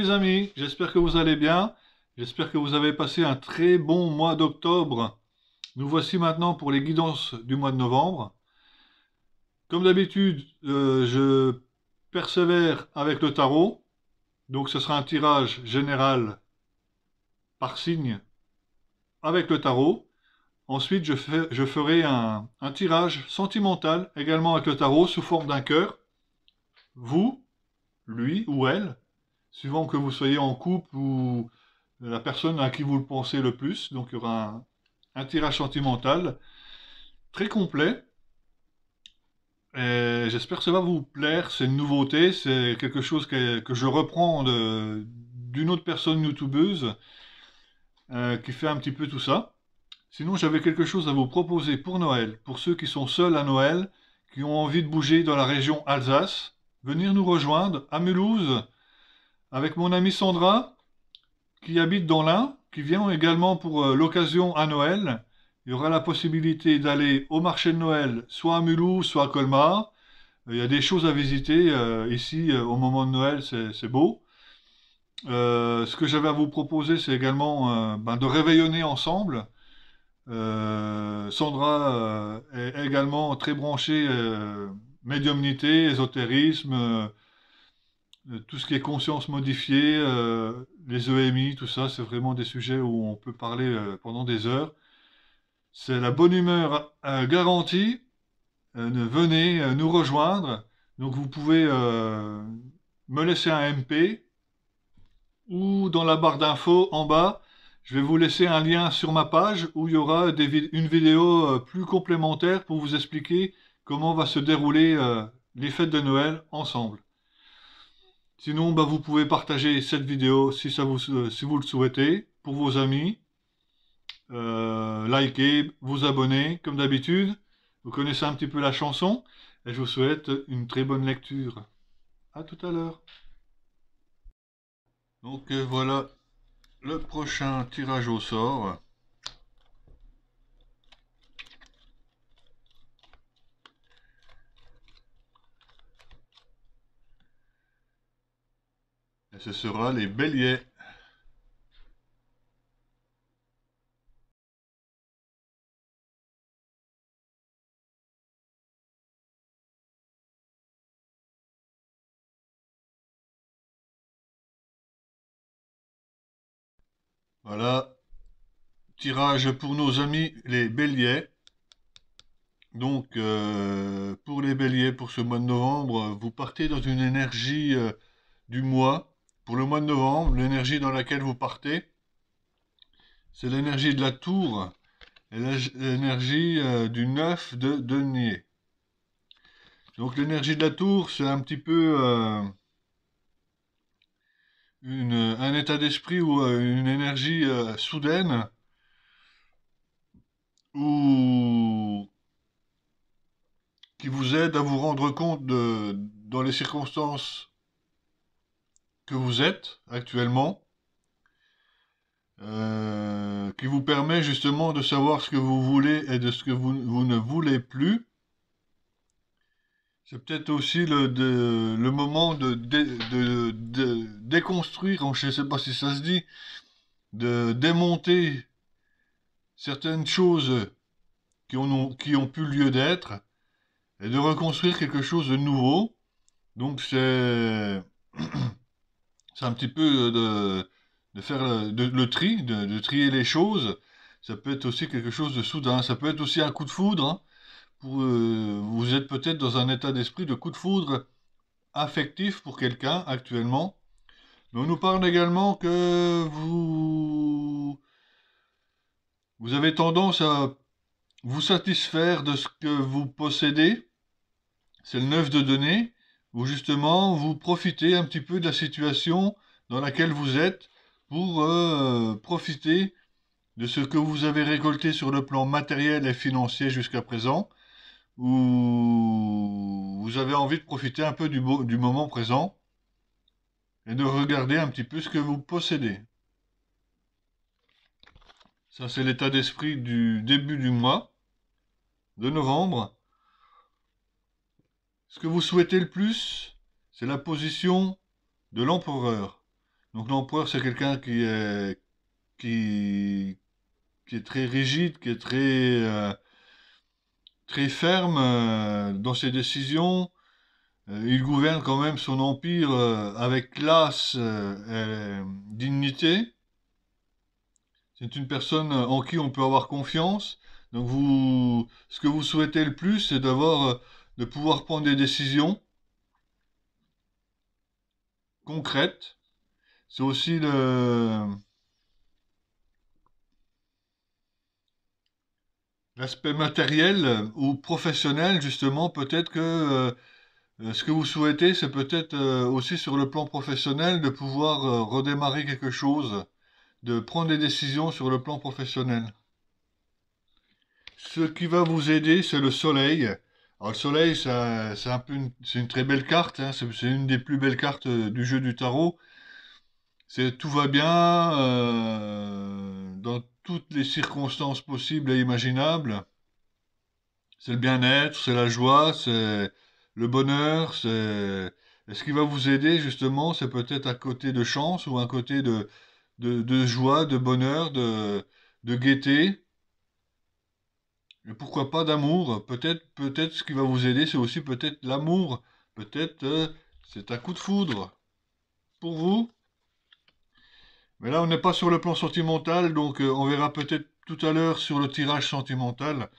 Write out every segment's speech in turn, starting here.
les amis, j'espère que vous allez bien. J'espère que vous avez passé un très bon mois d'octobre. Nous voici maintenant pour les guidances du mois de novembre. Comme d'habitude, je persévère avec le tarot. Donc ce sera un tirage général par signe avec le tarot. Ensuite, je ferai un tirage sentimental également avec le tarot sous forme d'un cœur. Vous, lui ou elle, suivant que vous soyez en couple ou la personne à qui vous le pensez le plus. Donc il y aura un tirage sentimental très complet. Et j'espère que ça va vous plaire. C'est une nouveauté, c'est quelque chose que je reprends d'une autre personne youtubeuse qui fait un petit peu tout ça. Sinon, j'avais quelque chose à vous proposer pour Noël, pour ceux qui sont seuls à Noël, qui ont envie de bouger dans la région Alsace, venir nous rejoindre à Mulhouse avec mon amie Sandra qui habite dans l'Ain, qui vient également pour l'occasion à Noël. Il y aura la possibilité d'aller au marché de Noël, soit à Mulhouse, soit à Colmar. Il y a des choses à visiter ici au moment de Noël, c'est beau. Ce que j'avais à vous proposer, c'est également de réveillonner ensemble. Sandra est également très branchée médiumnité, ésotérisme, tout ce qui est conscience modifiée, les EMI, tout ça, c'est vraiment des sujets où on peut parler pendant des heures. C'est la bonne humeur garantie. Venez nous rejoindre. Donc vous pouvez me laisser un MP ou dans la barre d'infos en bas, je vais vous laisser un lien sur ma page où il y aura une vidéo plus complémentaire pour vous expliquer comment va se dérouler les fêtes de Noël ensemble. Sinon, vous pouvez partager cette vidéo si vous le souhaitez pour vos amis, liker, vous abonner comme d'habitude. Vous connaissez un petit peu la chanson et je vous souhaite une très bonne lecture. À tout à l'heure. Donc voilà le prochain tirage au sort. Et ce sera les béliers. Voilà, tirage pour nos amis les béliers. Donc pour les béliers, pour ce mois de novembre, vous partez dans une énergie du mois. Pour le mois de novembre, l'énergie dans laquelle vous partez, c'est l'énergie de la tour et l'énergie du 9 de denier. Donc l'énergie de la tour, c'est un petit peu un état d'esprit ou une énergie soudaine ou qui vous aide à vous rendre compte dans les circonstances que vous êtes actuellement, qui vous permet justement de savoir ce que vous voulez et de ce que vous ne voulez plus. C'est peut-être aussi le moment de déconstruire, je ne sais pas si ça se dit, de démonter certaines choses qui ont plus lieu d'être et de reconstruire quelque chose de nouveau. Donc c'est un petit peu de faire le tri, de trier les choses. Ça peut être aussi quelque chose de soudain. Ça peut être aussi un coup de foudre, hein. Vous êtes peut-être dans un état d'esprit de coup de foudre affectif pour quelqu'un actuellement. Mais on nous parle également que vous avez tendance à vous satisfaire de ce que vous possédez. C'est le 9 de données, où justement vous profitez un petit peu de la situation dans laquelle vous êtes pour profiter de ce que vous avez récolté sur le plan matériel et financier jusqu'à présent, où vous avez envie de profiter un peu du moment présent et de regarder un petit peu ce que vous possédez. Ça, c'est l'état d'esprit du début du mois de novembre. Ce que vous souhaitez le plus, c'est la position de l'empereur. Donc l'empereur, c'est quelqu'un qui, qui est très rigide, qui est très ferme dans ses décisions. Il gouverne quand même son empire avec classe et dignité. C'est une personne en qui on peut avoir confiance. Donc ce que vous souhaitez le plus, c'est de pouvoir prendre des décisions concrètes. C'est aussi l'aspect matériel ou professionnel, justement. Peut-être que ce que vous souhaitez, c'est peut-être aussi sur le plan professionnel de pouvoir redémarrer quelque chose, de prendre des décisions sur le plan professionnel. Ce qui va vous aider, c'est le soleil. Alors le soleil, c'est un peu c'est une très belle carte, hein, c'est une des plus belles cartes du jeu du tarot. C'est tout va bien dans toutes les circonstances possibles et imaginables. C'est le bien-être, c'est la joie, c'est le bonheur, c'est... Et ce qui va vous aider justement, c'est peut-être un côté de chance ou un côté de joie, de bonheur, de gaieté. Et pourquoi pas d'amour? Peut-être ce qui va vous aider, c'est aussi peut-être l'amour. Peut-être c'est un coup de foudre pour vous. Mais là, on n'est pas sur le plan sentimental, donc on verra peut-être tout à l'heure sur le tirage sentimental.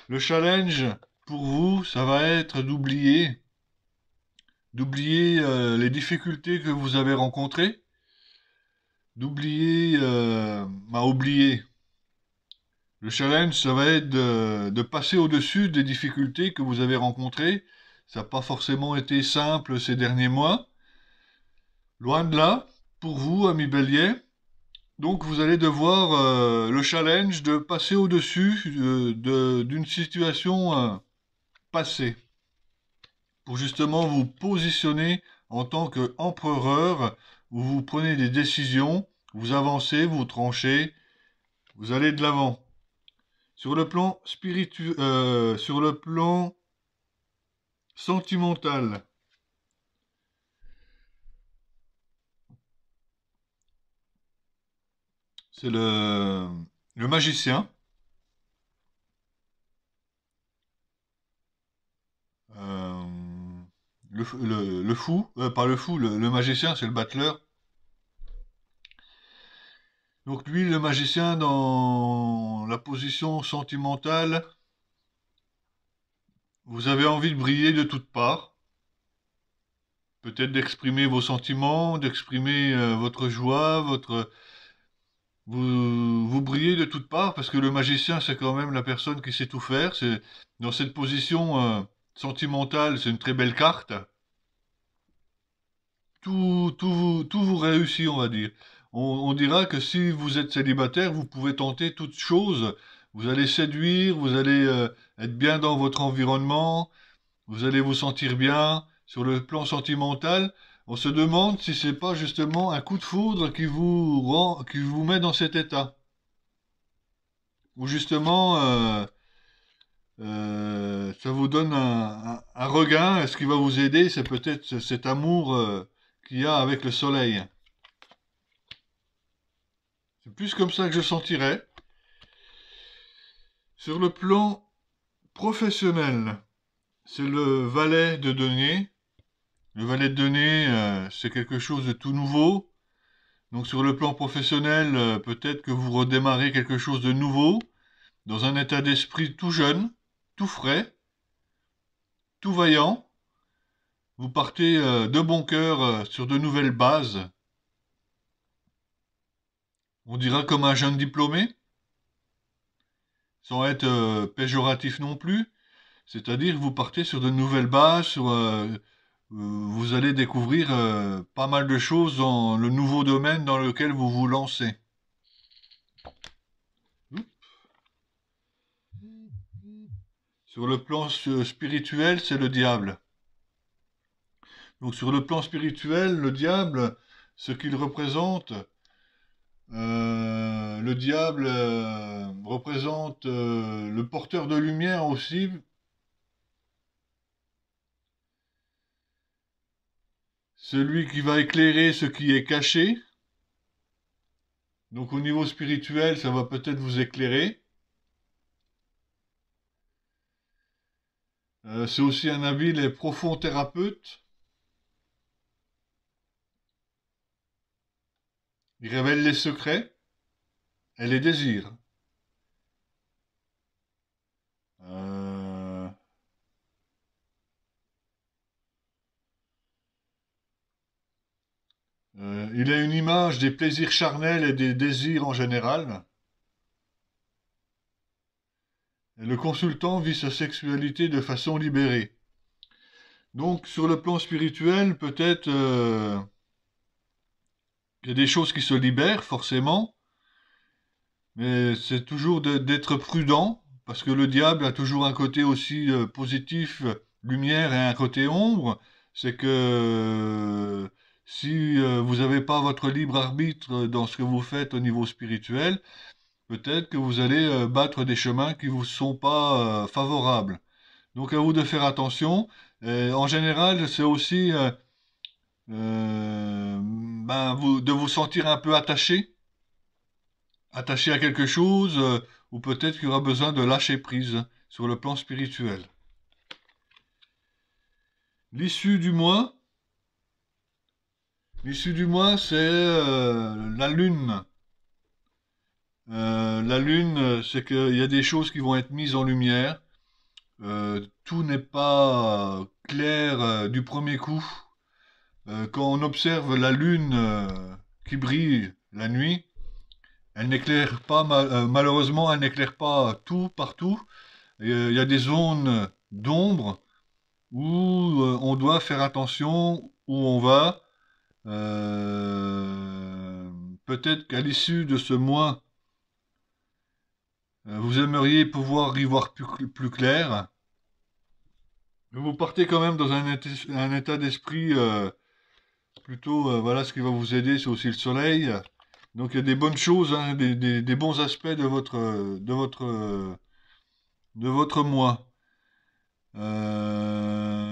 Le challenge pour vous, ça va être d'oublier les difficultés que vous avez rencontrées, d'oublier, oublier. Le challenge, ça va être de passer au-dessus des difficultés que vous avez rencontrées. Ça n'a pas forcément été simple ces derniers mois. Loin de là, pour vous, ami Bélier. Donc vous allez devoir le challenge de passer au-dessus d'une situation passée pour justement vous positionner en tant qu'empereur où vous prenez des décisions, vous avancez, vous tranchez, vous allez de l'avant. Sur le plan sur le plan sentimental, c'est le magicien, euh, le fou, pas le fou, le magicien, c'est le battleur. Donc lui, le magicien, dans la position sentimentale, vous avez envie de briller de toutes parts, peut-être d'exprimer vos sentiments, d'exprimer votre joie, vous brillez de toutes parts parce que le magicien, c'est quand même la personne qui sait tout faire. C'est dans cette position sentimentale, c'est une très belle carte. Tout vous réussit, on va dire. On dira que si vous êtes célibataire, vous pouvez tenter toutes choses. Vous allez séduire, vous allez être bien dans votre environnement, vous allez vous sentir bien sur le plan sentimental. On se demande si c'est pas justement un coup de foudre qui vous met dans cet état. Ou justement, ça vous donne un regain. Et ce qui va vous aider, c'est peut-être cet amour qu'il y a avec le soleil. C'est plus comme ça que je sentirais. Sur le plan professionnel, c'est le valet de denier. Le valet de denier, c'est quelque chose de tout nouveau. Donc sur le plan professionnel, peut-être que vous redémarrez quelque chose de nouveau, dans un état d'esprit tout jeune, tout frais, tout vaillant. Vous partez de bon cœur sur de nouvelles bases. On dira comme un jeune diplômé, sans être péjoratif non plus. C'est-à-dire que vous partez sur de nouvelles bases, vous allez découvrir pas mal de choses dans le nouveau domaine dans lequel vous vous lancez. Sur le plan spirituel, c'est le diable. Donc sur le plan spirituel, le diable, ce qu'il représente, le diable représente le porteur de lumière aussi, celui qui va éclairer ce qui est caché. Donc au niveau spirituel, ça va peut-être vous éclairer. C'est aussi un habile et profond thérapeute. Il révèle les secrets et les désirs. Euh, il a une image des plaisirs charnels et des désirs en général. Et le consultant vit sa sexualité de façon libérée. Donc sur le plan spirituel, peut-être il y a des choses qui se libèrent forcément, mais c'est toujours d'être prudent, parce que le diable a toujours un côté aussi positif, lumière, et un côté ombre. C'est que si vous n'avez pas votre libre arbitre dans ce que vous faites au niveau spirituel, peut-être que vous allez battre des chemins qui vous sont pas favorables. Donc à vous de faire attention. En général, c'est aussi de vous sentir un peu attaché à quelque chose, ou peut-être qu'il y aura besoin de lâcher prise sur le plan spirituel. L'issue du mois, l'issue du mois, c'est la lune. La lune, c'est qu'il y a des choses qui vont être mises en lumière. Tout n'est pas clair du premier coup. Quand on observe la lune qui brille la nuit, elle n'éclaire pas, malheureusement, elle n'éclaire pas tout partout. Il y a des zones d'ombre où on doit faire attention où on va. Euh, Peut-être qu'à l'issue de ce mois, vous aimeriez pouvoir y voir plus clair. Mais vous partez quand même dans un état d'esprit plutôt, voilà, ce qui va vous aider, c'est aussi le soleil. Donc il y a des bonnes choses, hein, des bons aspects de votre mois.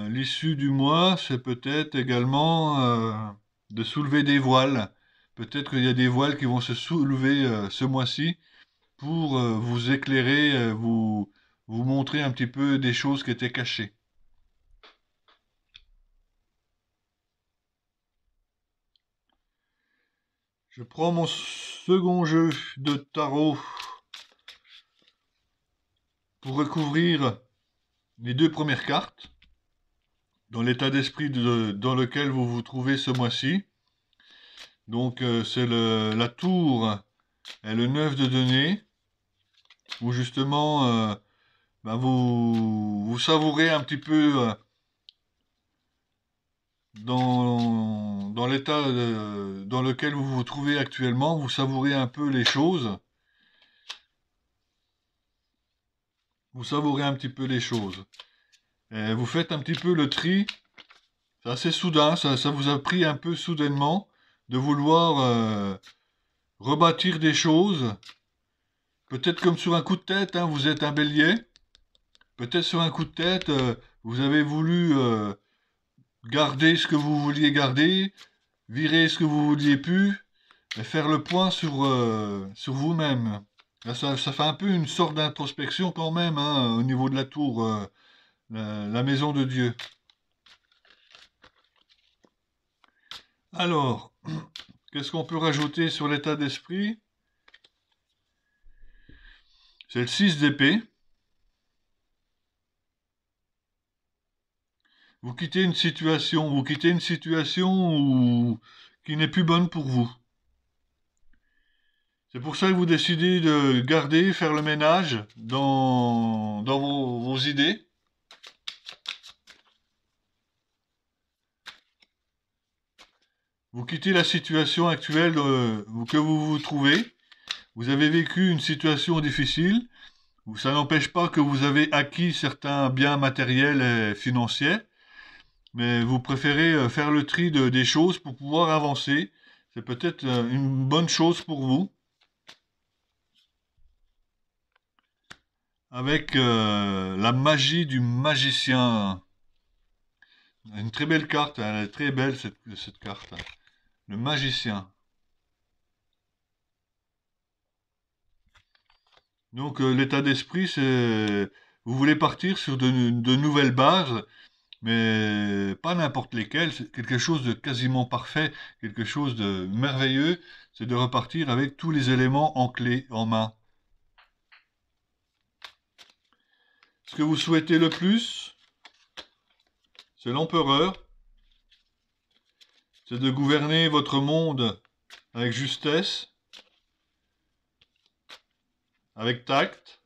L'issue du mois, c'est peut-être également de soulever des voiles. Peut-être qu'il y a des voiles qui vont se soulever ce mois-ci pour vous éclairer, vous montrer un petit peu des choses qui étaient cachées. Je prends mon second jeu de tarot pour recouvrir les deux premières cartes dans l'état d'esprit dans lequel vous vous trouvez ce mois-ci. Donc c'est la tour et le 9 de denier, où justement vous savourez un petit peu dans l'état dans lequel vous vous trouvez actuellement, vous savourez un peu les choses, vous savourez un petit peu les choses. Et vous faites un petit peu le tri. C'est assez soudain, ça vous a pris un peu soudainement de vouloir rebâtir des choses. Peut-être comme sur un coup de tête, hein, vous êtes un bélier. Peut-être sur un coup de tête, vous avez voulu garder ce que vous vouliez garder, virer ce que vous vouliez plus, et faire le point sur vous-même. Là, ça fait un peu une sorte d'introspection quand même, hein, au niveau de la tour, la maison de Dieu. Alors, qu'est-ce qu'on peut rajouter sur l'état d'esprit? C'est le 6 d'épée. Vous quittez une situation qui n'est plus bonne pour vous. C'est pour ça que vous décidez de garder, faire le ménage dans vos idées. Vous quittez la situation actuelle que vous vous trouvez. Vous avez vécu une situation difficile. Ça n'empêche pas que vous avez acquis certains biens matériels et financiers, mais vous préférez faire le tri des choses pour pouvoir avancer. C'est peut-être une bonne chose pour vous. Avec la magie du magicien. Une très belle carte, hein, elle est très belle cette carte. Le magicien. Donc l'état d'esprit, c'est vous voulez partir sur de nouvelles bases, mais pas n'importe lesquelles, c'est quelque chose de quasiment parfait, quelque chose de merveilleux, c'est de repartir avec tous les éléments en clé, en main. Ce que vous souhaitez le plus, c'est l'empereur, c'est de gouverner votre monde avec justesse, avec tact,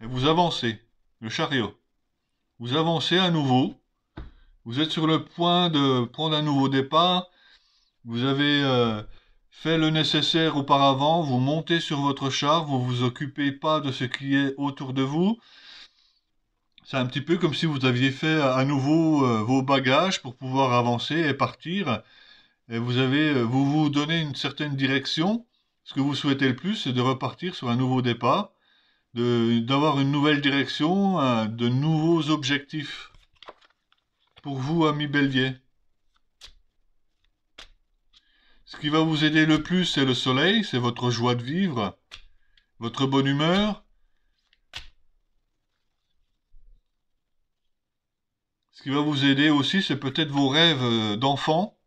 et vous avancez, le chariot. Vous avancez à nouveau, vous êtes sur le point de prendre un nouveau départ, vous avez fait le nécessaire auparavant, vous montez sur votre char, vous vous occupez pas de ce qui est autour de vous. C'est un petit peu comme si vous aviez fait à nouveau vos bagages pour pouvoir avancer et partir. Et vous vous donnez une certaine direction. Ce que vous souhaitez le plus, c'est de repartir sur un nouveau départ, d'avoir une nouvelle direction, de nouveaux objectifs. Pour vous, ami Bélier, ce qui va vous aider le plus, c'est le soleil, c'est votre joie de vivre, votre bonne humeur. Ce qui va vous aider aussi, c'est peut-être vos rêves d'enfant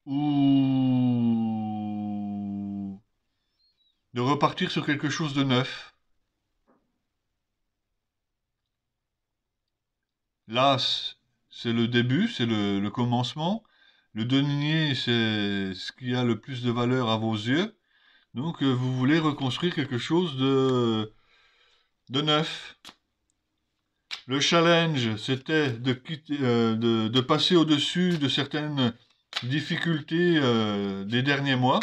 ou de repartir sur quelque chose de neuf. L'As, c'est le début, c'est le commencement. Le denier, c'est ce qui a le plus de valeur à vos yeux. Donc, vous voulez reconstruire quelque chose de neuf. Le challenge, c'était de passer au-dessus de certaines difficultés des derniers mois.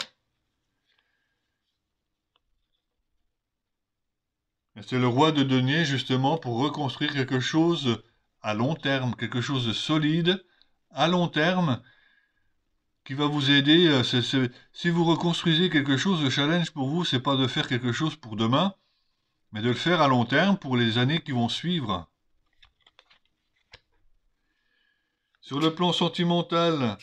C'est le roi de denier justement pour reconstruire quelque chose à long terme, quelque chose de solide, à long terme, qui va vous aider. Si vous reconstruisez quelque chose, le challenge pour vous, c'est pas de faire quelque chose pour demain, mais de le faire à long terme pour les années qui vont suivre. Sur le plan sentimental,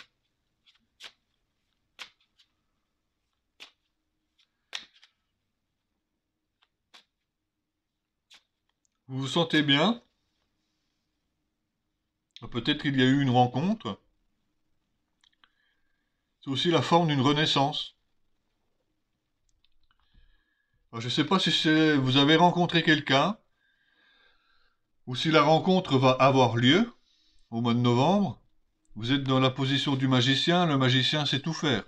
vous vous sentez bien. Peut-être qu'il y a eu une rencontre. C'est aussi la forme d'une renaissance. Alors, je ne sais pas si vous avez rencontré quelqu'un ou si la rencontre va avoir lieu au mois de novembre. Vous êtes dans la position du magicien. Le magicien sait tout faire.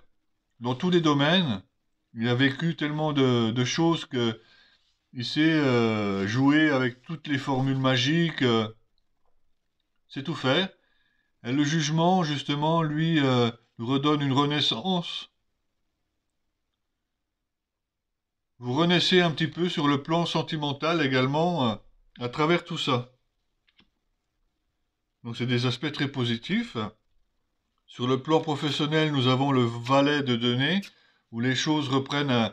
Dans tous les domaines, il a vécu tellement de choses que il sait jouer avec toutes les formules magiques. C'est tout faire. Et le jugement, justement, lui, nous redonne une renaissance. Vous renaissez un petit peu sur le plan sentimental également à travers tout ça. Donc c'est des aspects très positifs. Sur le plan professionnel, nous avons le valet de denier, où les choses reprennent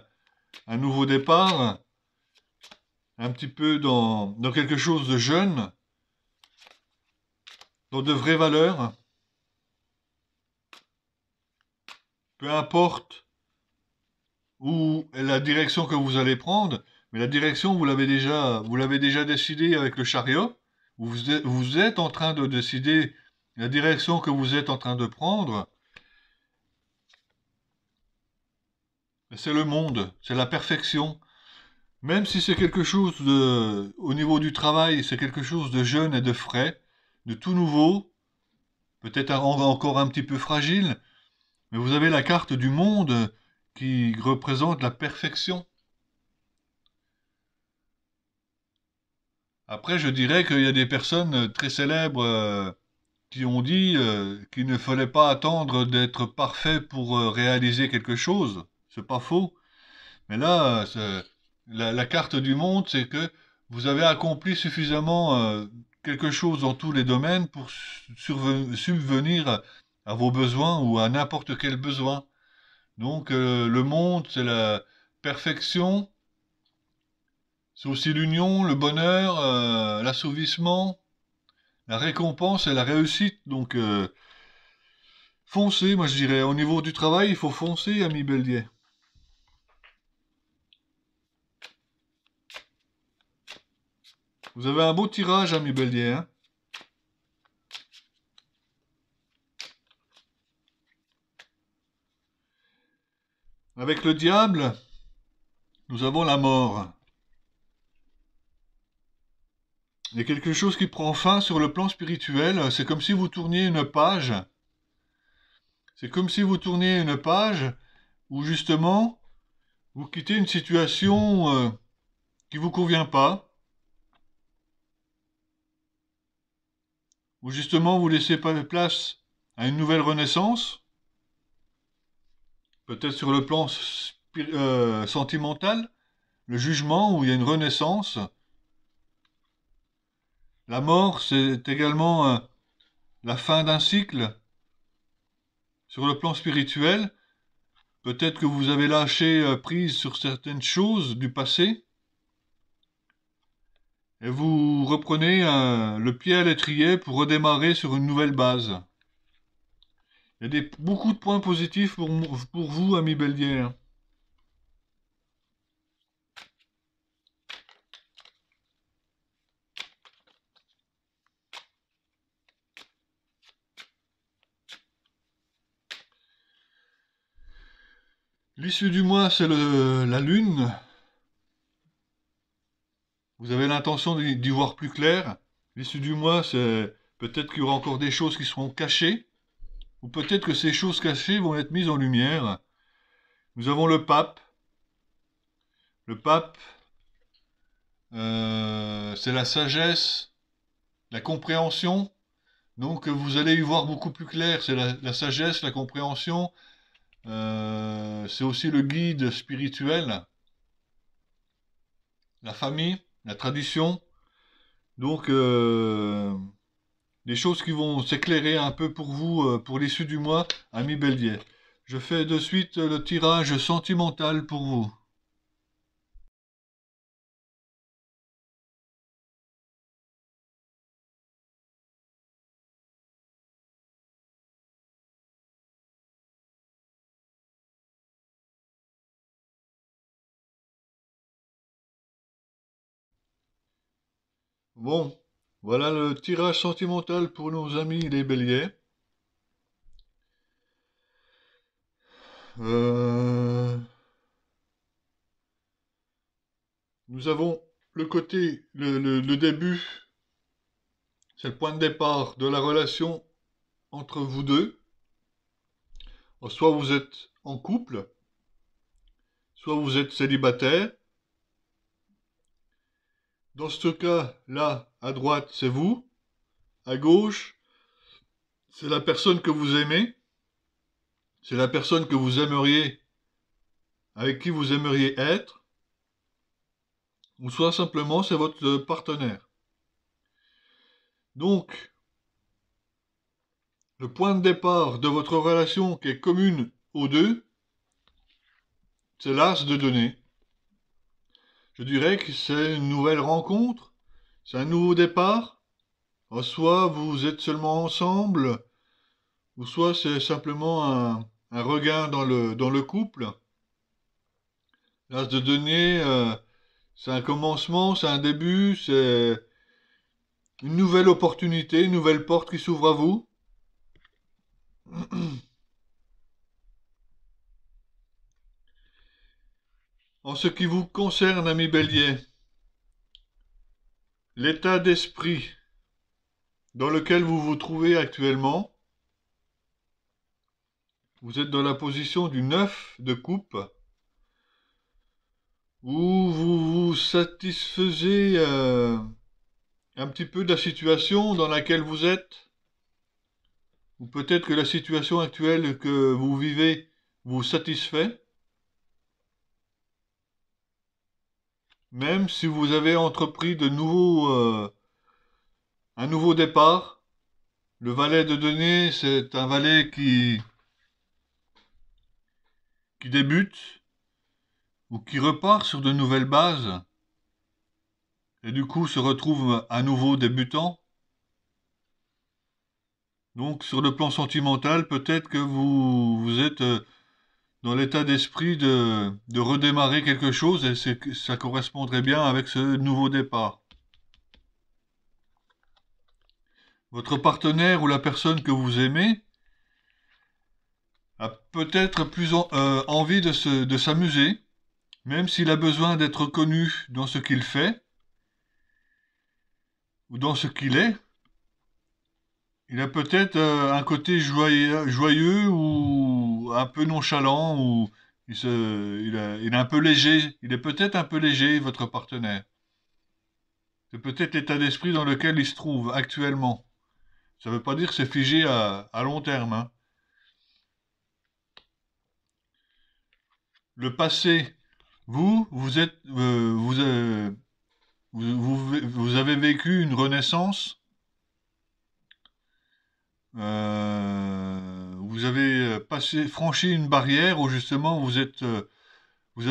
un nouveau départ, un petit peu dans quelque chose de jeune, dans de vraies valeurs. Peu importe où est la direction que vous allez prendre, mais la direction, vous l'avez déjà décidé avec le chariot. Vous êtes en train de décider la direction que vous êtes en train de prendre. C'est le monde, c'est la perfection. Même si c'est quelque chose au niveau du travail, c'est quelque chose de jeune et de frais, de tout nouveau, peut-être encore un petit peu fragile, mais vous avez la carte du monde qui représente la perfection. Après, je dirais qu'il y a des personnes très célèbres qui ont dit qu'il ne fallait pas attendre d'être parfait pour réaliser quelque chose. C'est pas faux. Mais là, la carte du monde, c'est que vous avez accompli suffisamment quelque chose dans tous les domaines pour subvenir à vos besoins ou à n'importe quel besoin. Donc le monde, c'est la perfection, c'est aussi l'union, le bonheur, l'assouvissement, la récompense et la réussite. Donc Foncez, moi je dirais. Au niveau du travail, il faut foncer, ami Bélier. Vous avez un beau tirage, ami Bélier, hein. Avec le diable, nous avons la mort. Il y a quelque chose qui prend fin sur le plan spirituel. C'est comme si vous tourniez une page. C'est comme si vous tourniez une page où justement vous quittez une situation qui vous convient pas, où justement vous laissez pas de place à une nouvelle renaissance, peut-être sur le plan sentimental, le jugement où il y a une renaissance. La mort, c'est également la fin d'un cycle. Sur le plan spirituel, peut-être que vous avez lâché prise sur certaines choses du passé et vous reprenez le pied à l'étrier pour redémarrer sur une nouvelle base. Il y a beaucoup de points positifs pour vous, ami Bélier, hein. L'issue du mois, c'est la lune. Vous avez l'intention d'y voir plus clair. L'issue du mois, c'est peut-être qu'il y aura encore des choses qui seront cachées, ou peut-être que ces choses cachées vont être mises en lumière. Nous avons le pape. Le pape, c'est la sagesse, la compréhension. Donc vous allez y voir beaucoup plus clair. C'est la sagesse, la compréhension. C'est aussi le guide spirituel, la famille, la tradition. Donc des choses qui vont s'éclairer un peu pour vous pour l'issue du mois, ami Bélier. Je fais de suite le tirage sentimental pour vous. Bon, voilà le tirage sentimental pour nos amis les béliers. Euh, Nous avons le côté, le début, c'est le point de départ de la relation entre vous deux. Soit vous êtes en couple, soit vous êtes célibataire. Dans ce cas-là, à droite, c'est vous. À gauche, c'est la personne que vous aimez. C'est la personne que vous aimeriez, avec qui vous aimeriez être. Ou soit simplement, c'est votre partenaire. Donc, le point de départ de votre relation qui est commune aux deux, c'est l'as de données. Je dirais que c'est une nouvelle rencontre, c'est un nouveau départ. Soit vous êtes seulement ensemble, ou soit c'est simplement un regain dans le couple. L'as de denier, c'est un commencement, c'est un début, c'est une nouvelle opportunité, une nouvelle porte qui s'ouvre à vous. En ce qui vous concerne, ami Bélier, l'état d'esprit dans lequel vous vous trouvez actuellement, vous êtes dans la position du 9 de coupe, où vous vous satisfaisez un petit peu de la situation dans laquelle vous êtes, ou peut-être que la situation actuelle que vous vivez vous satisfait, même si vous avez entrepris un nouveau départ. Le valet de denier, c'est un valet qui débute ou qui repart sur de nouvelles bases et du coup se retrouve à nouveau débutant. Donc sur le plan sentimental, peut-être que vous êtes dans l'état d'esprit de redémarrer quelque chose et ça correspondrait bien avec ce nouveau départ. Votre partenaire ou la personne que vous aimez a peut-être envie de s'amuser, même s'il a besoin d'être connu dans ce qu'il fait ou dans ce qu'il est. Il a peut-être un côté joyeux ou un peu nonchalant ou il est un peu léger. Il est peut-être un peu léger, votre partenaire. C'est peut-être l'état d'esprit dans lequel il se trouve actuellement. Ça ne veut pas dire que c'est figé à long terme, hein. Le passé, vous êtes, vous avez vécu une renaissance. Vous avez franchi une barrière où justement vous avez vous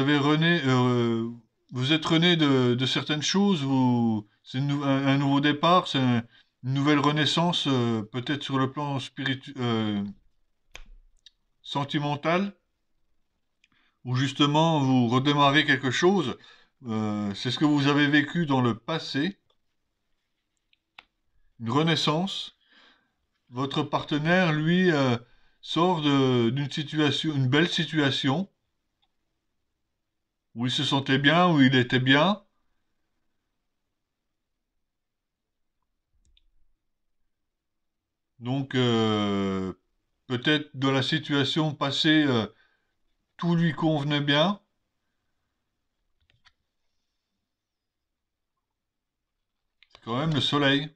êtes rené de certaines choses. C'est un nouveau départ, une nouvelle renaissance, peut-être sur le plan sentimental, où justement vous redémarrez quelque chose. C'est ce que vous avez vécu dans le passé, une renaissance. Votre partenaire, lui, sort d'une situation, une belle situation, où il se sentait bien, où il était bien. Donc, peut-être dans la situation passée, tout lui convenait bien. C'est quand même le soleil.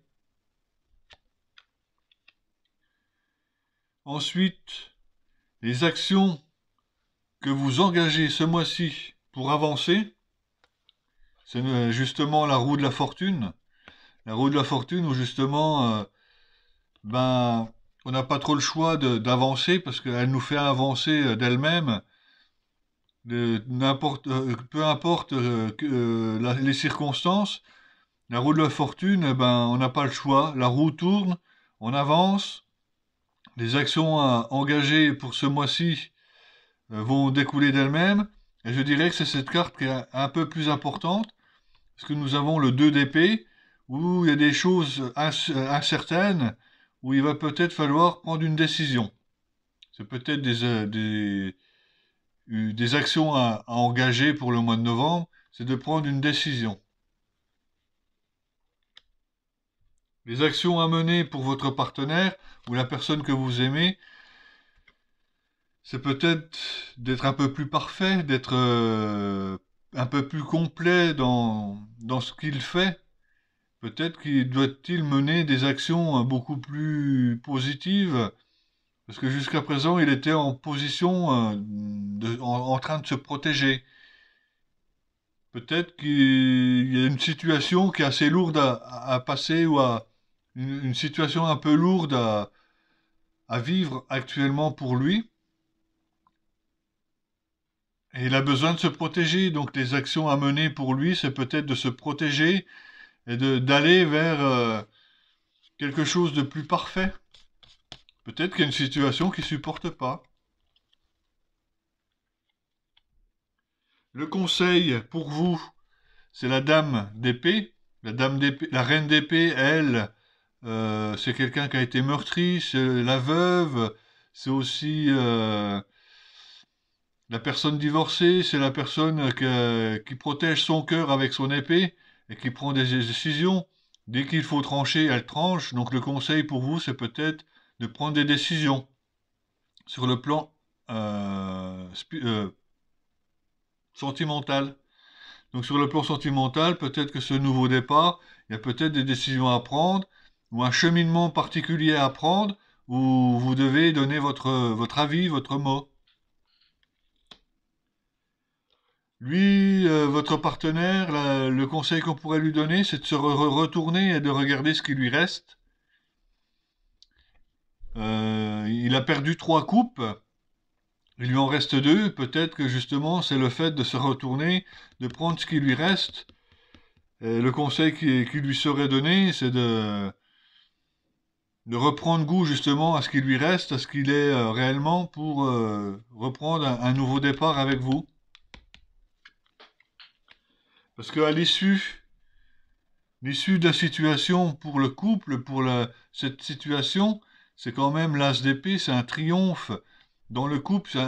Ensuite, les actions que vous engagez ce mois-ci pour avancer, c'est justement la roue de la fortune. La roue de la fortune où justement, ben, on n'a pas trop le choix d'avancer parce qu'elle nous fait avancer d'elle-même. Peu importe les circonstances, la roue de la fortune, ben, on n'a pas le choix. La roue tourne, on avance. Les actions engagées pour ce mois-ci vont découler d'elles-mêmes. Et je dirais que c'est cette carte qui est un peu plus importante, parce que nous avons le 2 d'épée, où il y a des choses incertaines, où il va peut-être falloir prendre une décision. C'est peut-être des actions à engager pour le mois de novembre, c'est de prendre une décision. Les actions à mener pour votre partenaire ou la personne que vous aimez, c'est peut-être d'être un peu plus parfait, d'être un peu plus complet dans ce qu'il fait. Peut-être qu'il doit-il mener des actions beaucoup plus positives, parce que jusqu'à présent, il était en position en train de se protéger. Peut-être qu'il y a une situation qui est assez lourde à passer ou une situation un peu lourde à vivre actuellement pour lui. Et il a besoin de se protéger. Donc les actions à mener pour lui, c'est peut-être de se protéger et d'aller vers quelque chose de plus parfait. Peut-être qu'il y a une situation qu'il supporte pas. Le conseil pour vous, c'est la dame d'épée. La dame d'épée, la reine d'épée, elle, c'est quelqu'un qui a été meurtri, c'est la veuve, c'est aussi la personne divorcée, c'est la personne qui protège son cœur avec son épée et qui prend des décisions. Dès qu'il faut trancher, elle tranche. Donc le conseil pour vous, c'est peut-être de prendre des décisions sur le plan sentimental. Donc sur le plan sentimental, peut-être que ce nouveau départ, il y a peut-être des décisions à prendre ou un cheminement particulier à prendre où vous devez donner votre avis, votre mot. Lui, votre partenaire, le conseil qu'on pourrait lui donner, c'est de se retourner et de regarder ce qui lui reste. Il a perdu 3 coupes, il lui en reste 2. Peut-être que justement, c'est le fait de se retourner, de prendre ce qui lui reste. Et le conseil qui lui serait donné, c'est de reprendre goût justement à ce qui lui reste, à ce qu'il est réellement pour reprendre un nouveau départ avec vous. Parce qu'à l'issue de la situation pour le couple, cette situation, c'est quand même l'as d'épée, c'est un triomphe. Dans le couple, c'est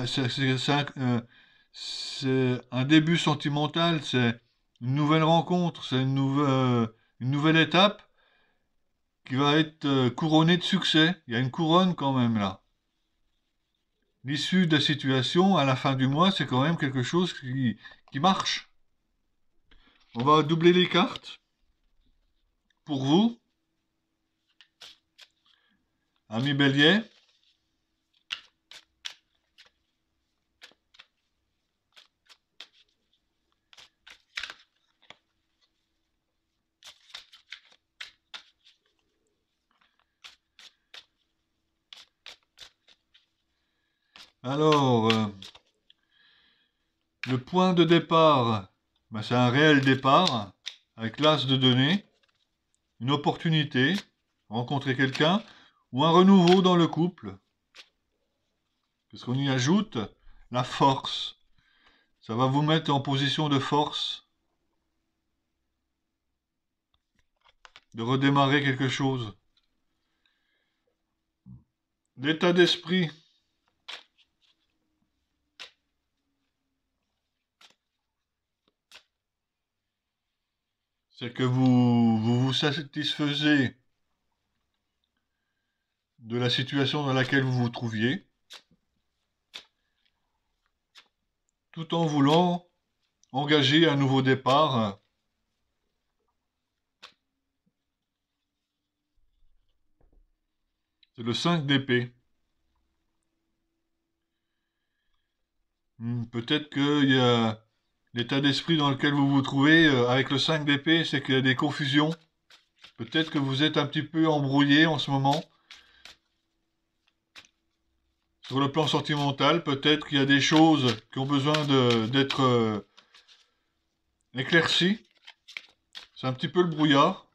un début sentimental, c'est une nouvelle rencontre, c'est une nouvelle étape qui va être couronnée de succès. Il y a une couronne quand même là. L'issue de la situation à la fin du mois, c'est quand même quelque chose qui marche. On va doubler les cartes pour vous, ami Bélier. Alors, le point de départ, ben, c'est un réel départ avec l'as de denier, une opportunité, rencontrer quelqu'un ou un renouveau dans le couple. Parce qu'on y ajoute la force. Ça va vous mettre en position de force, de redémarrer quelque chose. L'état d'esprit, c'est que vous satisfaisez de la situation dans laquelle vous vous trouviez, tout en voulant engager un nouveau départ. C'est le 5 d'épée. Peut-être qu'il y a l'état d'esprit dans lequel vous vous trouvez avec le 5 d'épée, c'est qu'il y a des confusions. Peut-être que vous êtes un petit peu embrouillé en ce moment. Sur le plan sentimental, peut-être qu'il y a des choses qui ont besoin d'être éclaircies. C'est un petit peu le brouillard.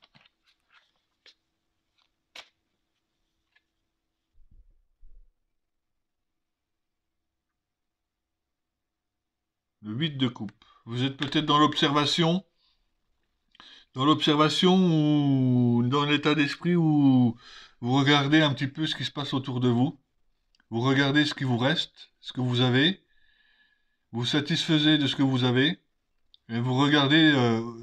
Le 8 de coupe. Vous êtes peut-être dans l'observation ou dans l'état d'esprit où vous regardez un petit peu ce qui se passe autour de vous. Vous regardez ce qui vous reste, ce que vous avez. Vous satisfaisez de ce que vous avez. Et vous regardez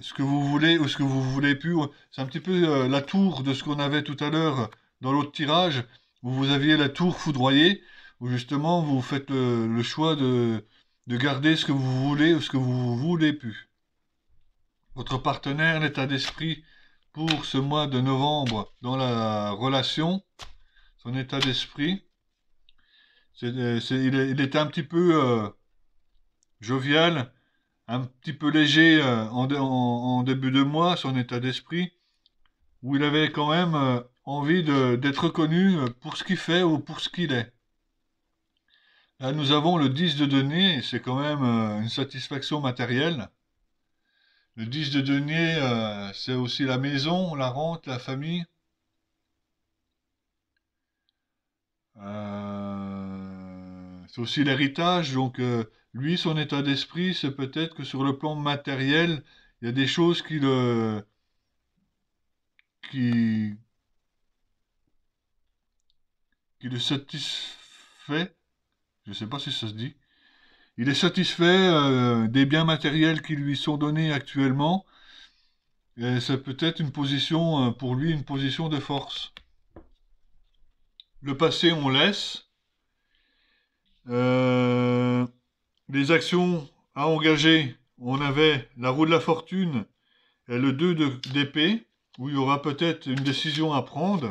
ce que vous voulez ou ce que vous voulez plus. C'est un petit peu la tour de ce qu'on avait tout à l'heure dans l'autre tirage, où vous aviez la tour foudroyée, où justement vous faites le choix de garder ce que vous voulez ou ce que vous voulez plus. Votre partenaire, l'état d'esprit pour ce mois de novembre dans la relation, son état d'esprit, il était un petit peu jovial, un petit peu léger en début de mois, son état d'esprit, où il avait quand même envie d'être reconnu pour ce qu'il fait ou pour ce qu'il est. Là, nous avons le 10 de denier, et c'est quand même une satisfaction matérielle. Le 10 de denier, c'est aussi la maison, la rente, la famille. C'est aussi l'héritage, donc lui, son état d'esprit, c'est peut-être que sur le plan matériel, il y a des choses qui, qui le satisfait. Je ne sais pas si ça se dit. Il est satisfait des biens matériels qui lui sont donnés actuellement. Et c'est peut-être une position, pour lui, une position de force. Le passé, on laisse. Euh, les actions à engager, on avait la roue de la fortune et le 2 d'épée, où il y aura peut-être une décision à prendre.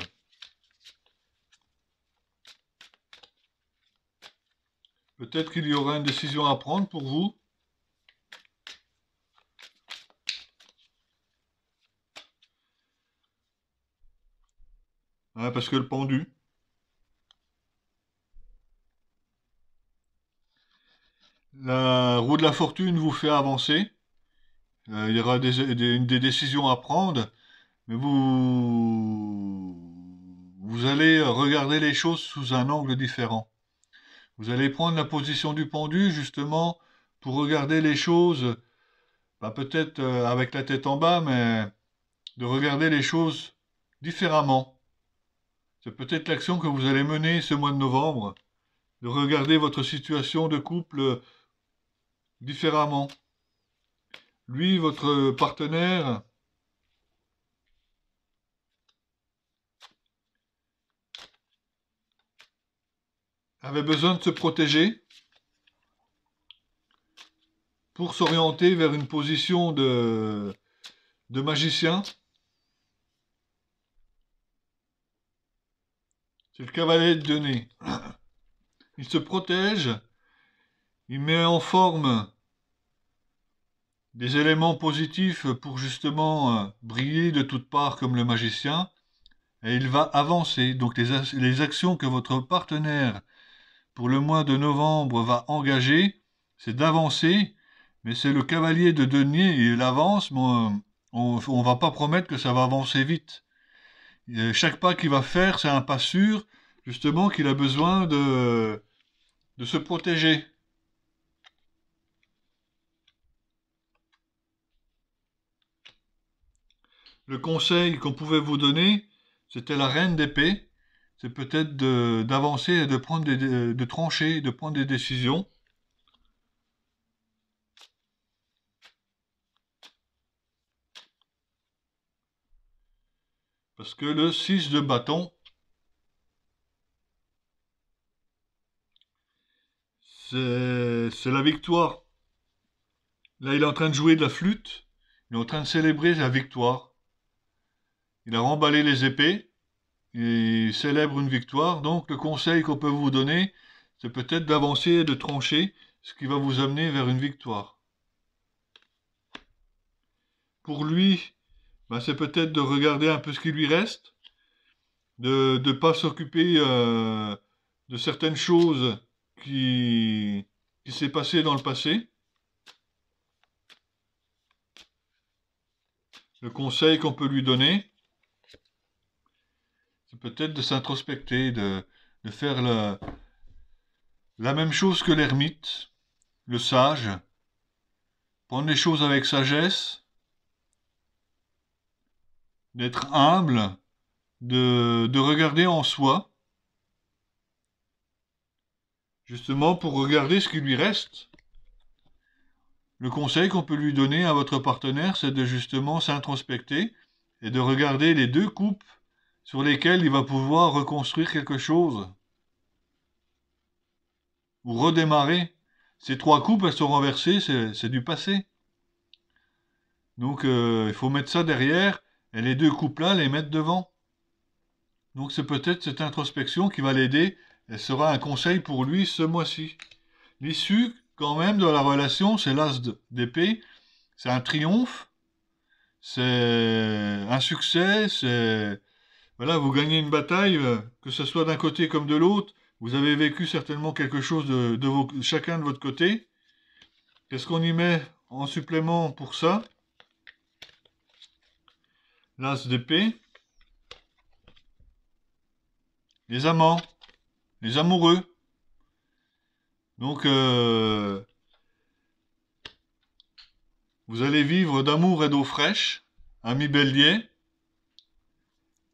Peut-être qu'il y aura une décision à prendre pour vous. Hein, parce que le pendu. La roue de la fortune vous fait avancer. Il y aura des décisions à prendre, mais vous vous allez regarder les choses sous un angle différent. Vous allez prendre la position du pendu justement pour regarder les choses, peut-être avec la tête en bas, mais de regarder les choses différemment. C'est peut-être l'action que vous allez mener ce mois de novembre, de regarder votre situation de couple différemment. Lui, votre partenaire, avait besoin de se protéger pour s'orienter vers une position de magicien. C'est le cavalier de denier. Il se protège, il met en forme des éléments positifs pour justement briller de toutes parts comme le magicien, et il va avancer. Donc les actions que votre partenaire pour le mois de novembre va engager, c'est d'avancer, mais c'est le cavalier de denier, il avance, mais on ne va pas promettre que ça va avancer vite. Et chaque pas qu'il va faire, c'est un pas sûr, justement qu'il a besoin de se protéger. Le conseil qu'on pouvait vous donner, c'était la reine d'épée. C'est peut-être d'avancer et de prendre de trancher, de prendre des décisions. Parce que le 6 de bâton, c'est la victoire. Là, il est en train de jouer de la flûte. Il est en train de célébrer la victoire. Il a remballé les épées. Et il célèbre une victoire. Donc, le conseil qu'on peut vous donner, c'est peut-être d'avancer et de trancher, ce qui va vous amener vers une victoire. Pour lui, c'est peut-être de regarder un peu ce qui lui reste, de ne pas s'occuper de certaines choses qui s'est passé dans le passé. Le conseil qu'on peut lui donner, c'est peut-être de s'introspecter, de faire la même chose que l'ermite, le sage, prendre les choses avec sagesse, d'être humble, de regarder en soi, justement pour regarder ce qui lui reste. Le conseil qu'on peut lui donner à votre partenaire, c'est de justement s'introspecter et de regarder les deux coupes sur lesquelles il va pouvoir reconstruire quelque chose. Ou redémarrer. Ces trois coupes, elles sont renversées, c'est du passé. Donc il faut mettre ça derrière et les deux coupes-là, les mettre devant. Donc c'est peut-être cette introspection qui va l'aider. Elle sera un conseil pour lui ce mois-ci. L'issue, quand même, de la relation, c'est l'as d'épée. C'est un triomphe. C'est un succès. C'est... Voilà, vous gagnez une bataille, que ce soit d'un côté comme de l'autre. Vous avez vécu certainement quelque chose chacun de votre côté. Qu'est-ce qu'on y met en supplément pour ça? L'as d'épée. Les amants. Les amoureux. Donc, vous allez vivre d'amour et d'eau fraîche, ami Bélier.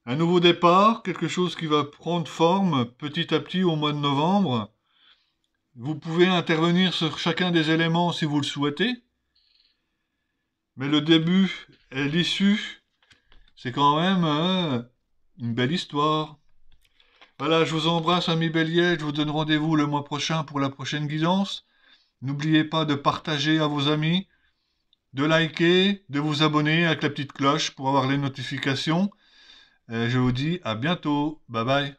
Un nouveau départ, quelque chose qui va prendre forme petit à petit au mois de novembre. Vous pouvez intervenir sur chacun des éléments si vous le souhaitez. Mais le début et l'issue, c'est quand même une belle histoire. Voilà, je vous embrasse, ami Bélier. Je vous donne rendez-vous le mois prochain pour la prochaine guidance. N'oubliez pas de partager à vos amis, de liker, de vous abonner avec la petite cloche pour avoir les notifications. Et je vous dis à bientôt. Bye bye.